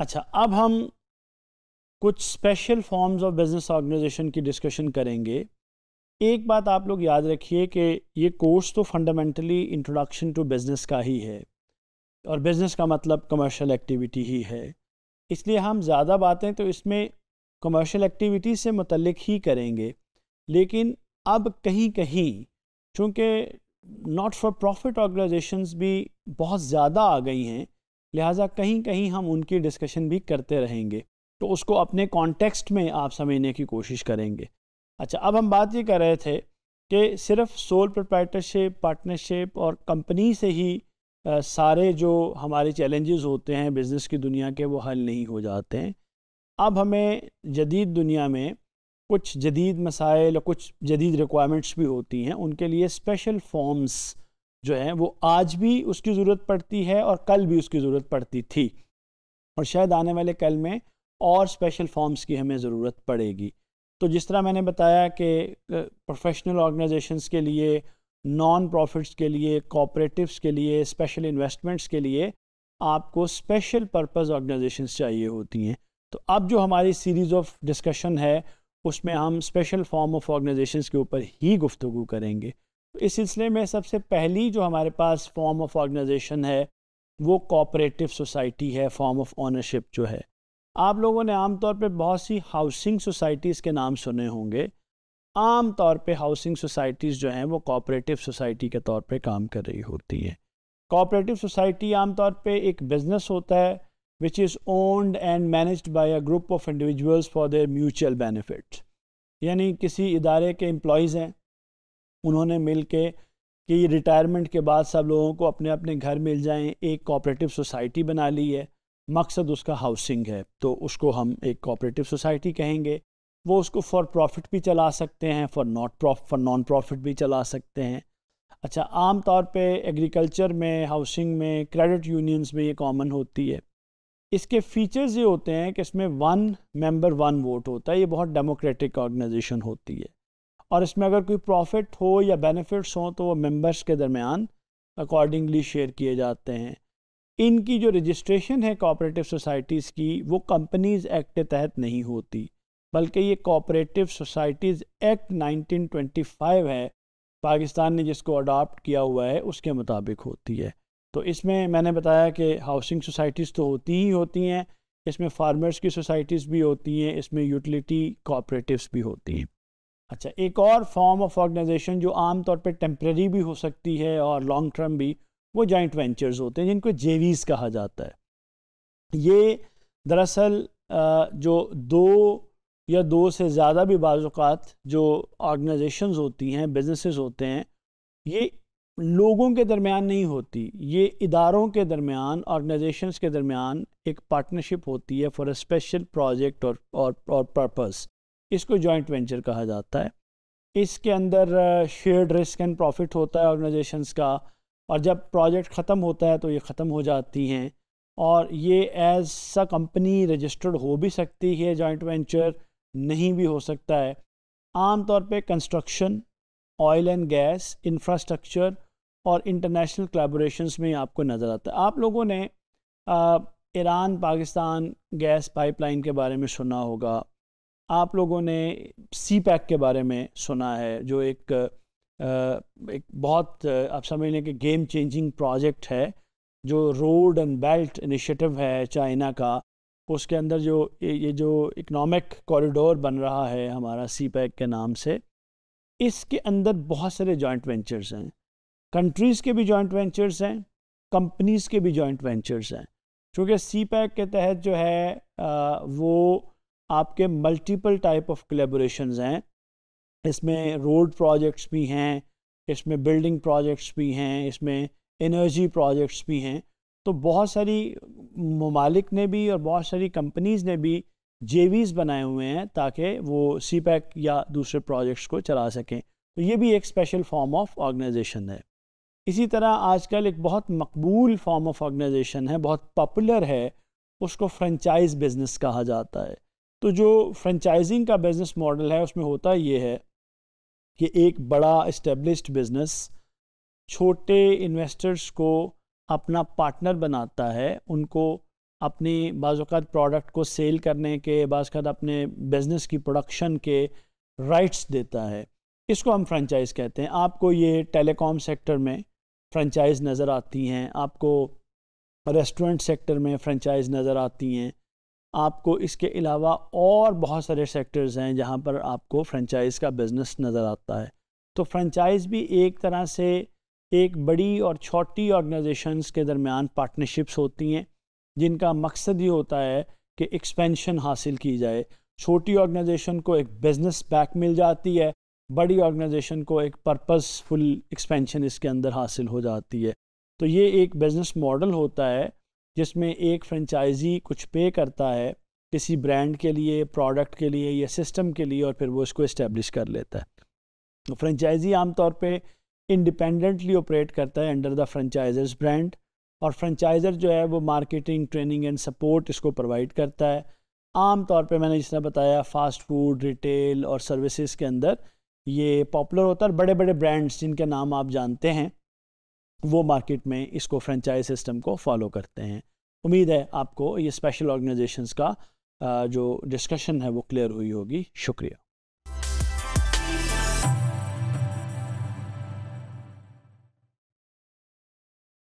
اچھا، اب ہم کچھ special forms of business organisation کی ڈسکشن کریں گے۔ ایک بات آپ لوگ یاد رکھیے کہ یہ کورس تو فنڈامنٹلی انٹروڈکشن ٹو بزنس کا ہی ہے، اور بزنس کا مطلب کمرشل ایکٹیویٹی ہی ہے، اس لیے ہم زیادہ باتیں تو اس میں کمرشل ایکٹیویٹی سے متعلق ہی کریں گے، لیکن اب کہیں کہیں چونکہ ناٹ فار پروفٹ آرگنائزیشنز بھی بہت زیادہ آ گئی ہیں، لہٰذا کہیں کہیں ہم ان کی ڈسکشن بھی کرتے رہیں گے، تو اس کو اپنے کانٹیکسٹ میں آپ سمجھنے کی کوشش کریں گے۔ اچھا، اب ہم بات یہ کر رہے تھے کہ صرف سول پروپرائٹرشپ، پارٹنرشپ اور کمپنی سے ہی سارے جو ہمارے چیلنجز ہوتے ہیں بزنس کی دنیا کے وہ حل نہیں ہو جاتے ہیں۔ اب ہمیں جدید دنیا میں کچھ جدید مسائل اور کچھ جدید ریکوائرمنٹس بھی ہوتی ہیں، ان کے لیے اسپیشل فارمز جو ہیں وہ آج بھی اس کی ضرورت پڑتی ہے اور کل بھی اس کی ضرورت پڑتی تھی، اور شاید آنے والے کل میں اور اسپیشل فارمز کی ہمیں ضرورت پڑے گی۔ تو جس طرح میں نے بتایا کہ پروفیشنل آرگنائزیشنز کے لیے، نان پروفٹس کے لیے، کوآپریٹیوز کے لیے، اسپیشل انویسٹمنٹس کے لیے آپ کو اسپیشل پرپز آرگنائزیشنز چاہیے ہوتی ہیں۔ تو اب جو ہماری سیریز آف ڈسکشن ہے اس میں ہم اسپیشل فارم آف آرگنائزیشنز کے اوپر ہی گفتگو کریں گے۔ تو اس سلسلے میں سب سے پہلی جو ہمارے پاس فارم آف آرگنائزیشن ہے وہ کوآپریٹیو سوسائٹی ہے، فارم آف اونرشپ جو ہے۔ آپ لوگوں نے عام طور پہ بہت سی ہاؤسنگ سوسائٹیز کے نام سنے ہوں گے۔ عام طور پہ ہاؤسنگ سوسائٹیز جو ہیں وہ کوآپریٹیو سوسائٹی کے طور پہ کام کر رہی ہوتی ہیں۔ کوآپریٹیو سوسائٹی عام طور پہ ایک بزنس ہوتا ہے which is owned and managed by a group of individuals for their mutual benefit، یعنی کسی ادارے کے امپلائیز ہیں، انہوں نے مل کے کہ ریٹائرمنٹ کے بعد سب لوگوں کو اپنے اپنے گھر مل جائیں، ایک کوآپریٹیو سوسائٹی بنا لی ہے، مقصد اس کا ہاؤسنگ ہے، تو اس کو ہم ایک کوآپریٹیو سوسائٹی کہیں گے۔ وہ اس کو فار پروفٹ بھی چلا سکتے ہیں، فار نان پروفٹ بھی چلا سکتے ہیں۔ اچھا، عام طور پہ ایگریکلچر میں، ہاؤسنگ میں، کریڈٹ یونینز میں یہ کامن ہوتی ہے۔ اس کے فیچرز یہ ہوتے ہیں کہ اس میں 1 ممبر 1 ووٹ ہوتا ہے، یہ بہت ڈیموکریٹک آرگنائزیشن ہوتی ہے، اور اس میں اگر کوئی پروفٹ ہو یا بینیفٹس ہوں تو وہ ممبرس کے درمیان اکارڈنگلی شیئر کیے جاتے ہیں۔ ان کی جو رجسٹریشن ہے کوآپریٹیو سوسائٹیز کی وہ کمپنیز ایکٹ کے تحت نہیں ہوتی، بلکہ یہ کوآپریٹیو سوسائٹیز ایکٹ 1925 ہے، پاکستان نے جس کو اڈاپٹ کیا ہوا ہے اس کے مطابق ہوتی ہے۔ تو اس میں نے بتایا کہ ہاؤسنگ سوسائٹیز تو ہوتی ہی ہوتی ہیں، اس میں فارمرز کی سوسائٹیز بھی ہوتی ہیں، اس میں یوٹیلیٹی کوآپریٹیوز بھی ہوتی ہیں۔ اچھا، ایک اور فارم آف آرگنائزیشن جو عام طور پہ ٹیمپریری بھی ہو سکتی ہے اور لانگ ٹرم بھی، وہ جوائنٹ وینچرز ہوتے ہیں جن کو جیویز کہا جاتا ہے۔ یہ دراصل جو 2 یا 2 سے زیادہ بھی بعض اوقات جو آرگنائزیشنز ہوتی ہیں، بزنسز ہوتے ہیں، یہ لوگوں کے درمیان نہیں ہوتی، یہ اداروں کے درمیان، آرگنائزیشنز کے درمیان ایک پارٹنرشپ ہوتی ہے فار اے اسپیشل پروجیکٹ اور پرپس۔ اس کو جوائنٹ وینچر کہا جاتا ہے۔ اس کے اندر شیئرڈ رسک اینڈ پروفٹ ہوتا ہے آرگنائزیشنز کا، اور جب پروجیکٹ ختم ہوتا ہے تو یہ ختم ہو جاتی ہیں، اور یہ ایز سا کمپنی رجسٹرڈ ہو بھی سکتی ہے، جوائنٹ وینچر نہیں بھی ہو سکتا ہے۔ عام طور پہ construction, oil and gas, infrastructure اور انٹرنیشنل کلیبوریشنز میں آپ کو نظر آتا ہے۔ آپ لوگوں نے Iran Pakistan gas pipeline کے بارے میں سنا ہوگا، آپ لوگوں نے سی پیک کے بارے میں سنا ہے، جو ایک بہت آپ سمجھ لیں کہ گیم چینجنگ پروجیکٹ ہے، جو روڈ اینڈ بیلٹ انیشیٹو ہے چائنا کا۔ اس کے اندر یہ جو اکنامک کوریڈور بن رہا ہے ہمارا سی پیک کے نام سے، اس کے اندر بہت سارے جوائنٹ وینچرز ہیں، کنٹریز کے بھی جوائنٹ وینچرز ہیں، کمپنیز کے بھی جوائنٹ وینچرز ہیں، چونکہ سی پیک کے تحت جو ہے وہ آپ کے ملٹیپل ٹائپ آف کلیبوریشنز ہیں۔ اس میں روڈ پروجیکٹس بھی ہیں، اس میں بلڈنگ پروجیکٹس بھی ہیں، اس میں انرجی پروجیکٹس بھی ہیں۔ تو بہت ساری ممالک نے بھی اور بہت ساری کمپنیز نے بھی جیویز بنائے ہوئے ہیں تاکہ وہ سی پیک یا دوسرے پروجیکٹس کو چلا سکیں۔ تو یہ بھی ایک اسپیشل فارم آف آرگنائزیشن ہے۔ اسی طرح آج کل ایک بہت مقبول فارم آف آرگنائزیشن ہے، بہت پاپولر ہے، اس کو فرنچائز بزنس کہا جاتا ہے۔ تو جو فرنچائزنگ کا بزنس ماڈل ہے اس میں ہوتا یہ ہے کہ ایک بڑا اسٹیبلشڈ بزنس چھوٹے انویسٹرز کو اپنا پارٹنر بناتا ہے، ان کو اپنی بعض اوقات پروڈکٹ کو سیل کرنے کے، بعض اوقات اپنے بزنس کی پروڈکشن کے رائٹس دیتا ہے، اس کو ہم فرنچائز کہتے ہیں۔ آپ کو یہ ٹیلی کام سیکٹر میں فرنچائز نظر آتی ہیں، آپ کو ریسٹورنٹ سیکٹر میں فرنچائز نظر آتی ہیں، آپ کو اس کے علاوہ اور بہت سارے سیکٹرز ہیں جہاں پر آپ کو فرنچائز کا بزنس نظر آتا ہے۔ تو فرنچائز بھی ایک طرح سے ایک بڑی اور چھوٹی آرگنائزیشنز کے درمیان پارٹنرشپس ہوتی ہیں جن کا مقصد یہ ہوتا ہے کہ ایکسپینشن حاصل کی جائے۔ چھوٹی آرگنائزیشن کو ایک بزنس بیک مل جاتی ہے، بڑی آرگنائزیشن کو ایک پرپز فل ایکسپینشن اس کے اندر حاصل ہو جاتی ہے۔ تو یہ ایک بزنس ماڈل ہوتا ہے جس میں ایک فرنچائزی کچھ پے کرتا ہے کسی برانڈ کے لیے، پروڈکٹ کے لیے یا سسٹم کے لیے، اور پھر وہ اس کو اسٹیبلش کر لیتا ہے۔ فرنچائزی عام طور پہ انڈیپینڈنٹلی آپریٹ کرتا ہے انڈر دا فرنچائزرز برانڈ، اور فرنچائزر جو ہے وہ مارکیٹنگ، ٹریننگ اینڈ سپورٹ اس کو پرووائڈ کرتا ہے۔ عام طور پہ میں نے جس طرح بتایا فاسٹ فوڈ، ریٹیل اور سروسز کے اندر یہ پاپولر ہوتا ہے، اور بڑے بڑے برانڈز جن کے نام آپ جانتے ہیں وہ مارکیٹ میں اس کو فرنچائز سسٹم کو فالو کرتے ہیں۔ امید ہے آپ کو یہ اسپیشل آرگنائزیشنز کا جو ڈسکشن ہے وہ کلیئر ہوئی ہوگی۔ شکریہ۔